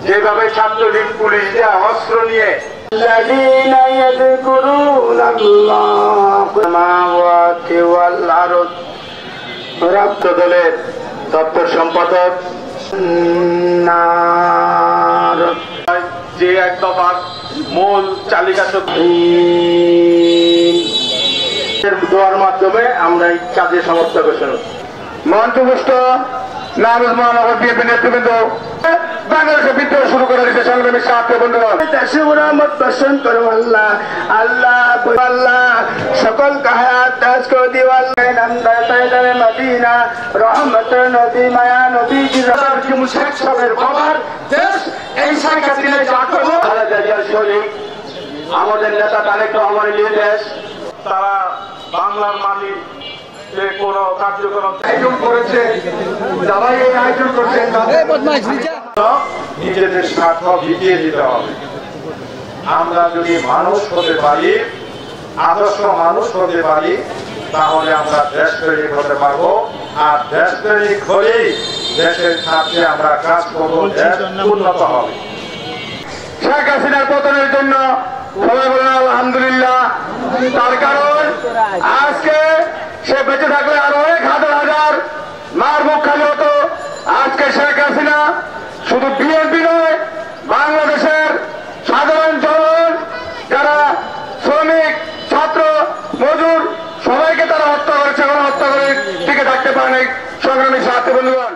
যেভাবে ছাত্রলীগ পুলিশ অস্ত্র নিয়ে দলের দপ্তর সম্পাদক যে এক দফার মূল চালিকা দোয়ার মাধ্যমে আমরা এই কাজে সমর্থ ঘোষণা মঞ্চপুষ্ট নারাজ মহানগর বিএনপি নেতৃবৃন্দ বাংলাদেশে বিদ্রোহ শুরু করে দিতে সংগ্রামী সাথে বন্ধুগণ দেশে রহমত বর্ষণ করো আল্লাহ আল্লাহ আল্লাহ সকল কাহায়াত দাস করে দিও আল্লাহ মদিনা রহমত নদী মায়া নদী শেখ সাহেবের বাবার দেশ এই শেখ হাসিনা যা করবো আমাদের নেতা তারেক রহমানের নির্দেশ তারা বাংলার মালিক কোন কার্যক্রম আয়োজন করেছে যারা এই আয়োজন করছেন নিজেদের স্বার্থ বিকিয়ে দিতে হবে। আমরা যদি মানুষ হতে পারি, আদর্শ মানুষ হতে পারি, তাহলে আমরা দেশ তৈরি করতে পারবো। আর দেশ তৈরি হলেই দেশের স্বার্থে আমরা কাজ করবো, দেশ উন্নত হবে। শেখ হাসিনার পতনের জন্য সবাই বলেন আলহামদুলিল্লাহ। তার কারণ আজকে সে বেঁচে থাকলে আরো অনেক হাজার হাজার মার মুখ খালি হতো। আজকে শেখ হাসিনা শুধু বিএনপি নয়, বাংলাদেশের সাধারণ জনগণ যারা শ্রমিক, ছাত্র, মজুর সবাইকে তারা হত্যা করেছে, এখন হত্যা করে টিকে থাকতে পারেনি। সংগ্রামী সাথী বন্ধুগণ।